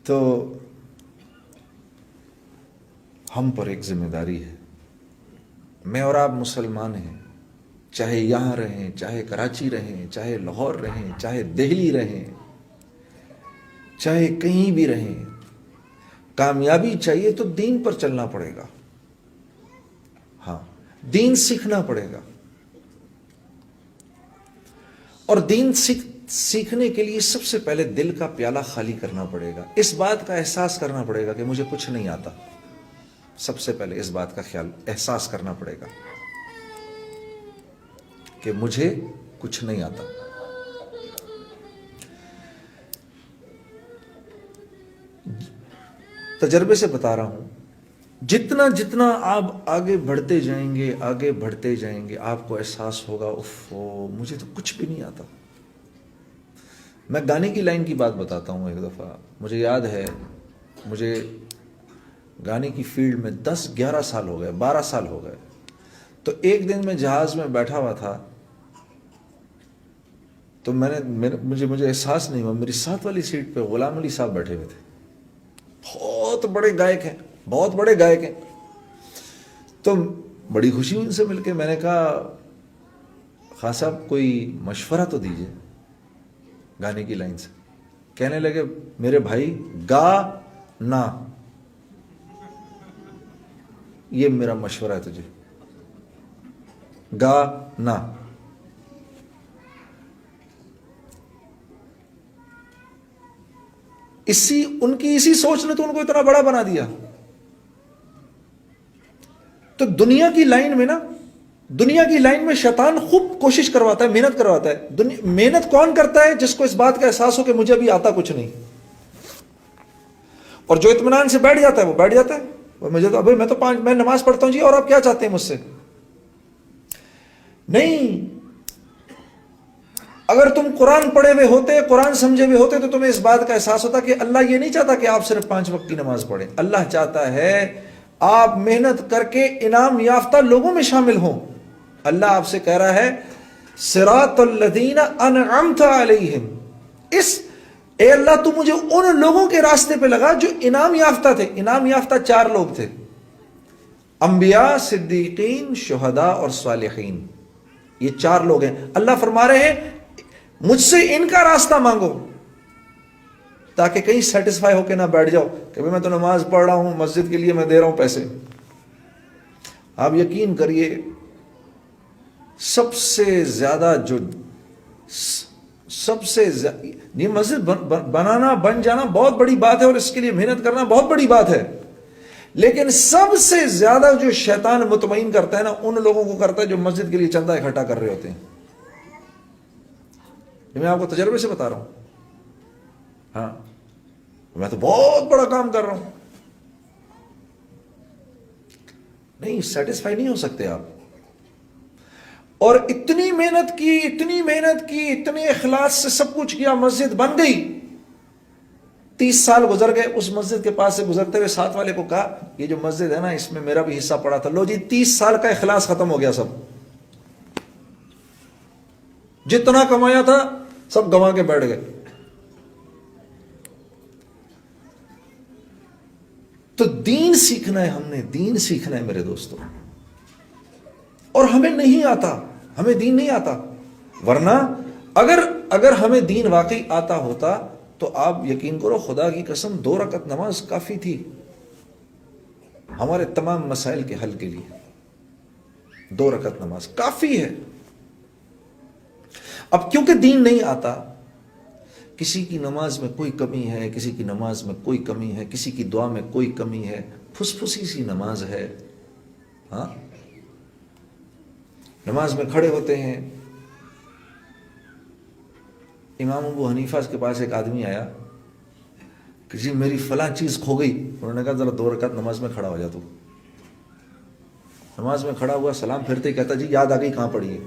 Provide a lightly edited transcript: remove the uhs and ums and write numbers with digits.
تو ہم پر ایک ذمہ داری ہے. میں اور آپ مسلمان ہیں، چاہے یہاں رہیں، چاہے کراچی رہیں، چاہے لاہور رہیں، چاہے دہلی رہیں، چاہے کہیں بھی رہیں، کامیابی چاہیے تو دین پر چلنا پڑے گا. ہاں، دین سیکھنا پڑے گا. اور دین سیکھنے کے لیے سب سے پہلے دل کا پیالہ خالی کرنا پڑے گا. اس بات کا احساس کرنا پڑے گا کہ مجھے کچھ نہیں آتا. سب سے پہلے اس بات کا احساس کرنا پڑے گا کہ مجھے کچھ نہیں آتا. تجربے سے بتا رہا ہوں، جتنا جتنا آپ آگے بڑھتے جائیں گے، آگے بڑھتے جائیں گے، آپ کو احساس ہوگا مجھے تو کچھ بھی نہیں آتا. میں گانے کی لائن کی بات بتاتا ہوں. ایک دفعہ مجھے یاد ہے، مجھے گانے کی فیلڈ میں 10-11 سال ہو گئے، 12 سال ہو گئے. تو ایک دن میں جہاز میں بیٹھا ہوا تھا، تو مجھے احساس نہیں ہوا، میری ساتھ والی سیٹ پہ غلام علی صاحب بیٹھے ہوئے تھے. بہت بڑے گائک ہیں، بہت بڑے گائک ہیں. تو بڑی خوشی ہوئی ان سے مل کے. میں نے کہا خان صاحب کوئی مشورہ تو دیجئے گانے کی لائن سے. کہنے لگے میرے بھائی گا نا، یہ میرا مشورہ ہے تجھے، گا نا. ان کی اسی سوچ نے تو ان کو اتنا بڑا بنا دیا. تو دنیا کی لائن میں شیطان خوب کوشش کرواتا ہے، محنت کرواتا ہے. محنت کون کرتا ہے؟ جس کو اس بات کا احساس ہو کہ مجھے ابھی آتا کچھ نہیں. اور جو اطمینان سے بیٹھ جاتا ہے وہ بیٹھ جاتا ہے. مجھے تو میں نماز پڑھتا ہوں جی، اور آپ کیا چاہتے ہیں مجھ سے؟ نہیں، اگر تم قرآن پڑھے ہوئے ہوتے، قرآن سمجھے ہوئے ہوتے، تو تمہیں اس بات کا احساس ہوتا کہ اللہ یہ نہیں چاہتا کہ آپ صرف 5 وقت کی نماز پڑھیں. اللہ چاہتا ہے آپ محنت کر کے انعام یافتہ لوگوں میں شامل ہوں. اللہ آپ سے کہہ رہا ہے صراط الذین انعمت علیہم، اے اللہ تو مجھے ان لوگوں کے راستے پہ لگا جو انعام یافتہ تھے. انعام یافتہ 4 لوگ تھے، انبیاء، صدیقین، شہداء اور صالحین. یہ 4 لوگ ہیں. اللہ فرما رہے ہیں مجھ سے ان کا راستہ مانگو، تاکہ کہیں سیٹسفائی ہو کے نہ بیٹھ جاؤ کہ میں تو نماز پڑھ رہا ہوں، مسجد کے لیے میں دے رہا ہوں پیسے. آپ یقین کریے سب سے زیادہ یہ مسجد بنانا، بن جانا بہت بڑی بات ہے، اور اس کے لیے محنت کرنا بہت بڑی بات ہے. لیکن سب سے زیادہ جو شیطان مطمئن کرتا ہے نا، ان لوگوں کو کرتا ہے جو مسجد کے لیے چندہ اکٹھا کر رہے ہوتے ہیں. میں آپ کو تجربے سے بتا رہا ہوں. ہاں، میں تو بہت بڑا کام کر رہا ہوں. نہیں، سیٹسفائی نہیں ہو سکتے آپ. اور اتنی محنت کی، اتنے اخلاص سے سب کچھ کیا، مسجد بن گئی. 30 سال گزر گئے. اس مسجد کے پاس سے گزرتے ہوئے ساتھ والے کو کہا یہ جو مسجد ہے نا، اس میں میرا بھی حصہ پڑا تھا. لو جی، 30 سال کا اخلاص ختم ہو گیا. سب جتنا کمایا تھا سب گنوا کے بیٹھ گئے. تو دین سیکھنا ہے، ہم نے دین سیکھنا ہے میرے دوستو. اور ہمیں نہیں آتا، ہمیں دین نہیں آتا. ورنہ اگر ہمیں دین واقعی آتا ہوتا تو آپ یقین کرو، خدا کی قسم 2 رکعت نماز کافی تھی ہمارے تمام مسائل کے حل کے لیے. 2 رکعت نماز کافی ہے. اب کیونکہ دین نہیں آتا، کسی کی نماز میں کوئی کمی ہے، کسی کی نماز میں کوئی کمی ہے، کسی کی دعا میں کوئی کمی ہے، پھسی سی نماز ہے. ہاں، نماز میں کھڑے ہوتے ہیں. امام ابو حنیفہ کے پاس ایک آدمی آیا کہ جی میری فلاں چیز کھو گئی. انہوں نے کہا ذرا 2 رکعت نماز میں کھڑا ہو جا. تو نماز میں کھڑا ہوا، سلام پھرتے کہتا جی یاد آ گئی، کہاں پڑی ہے؟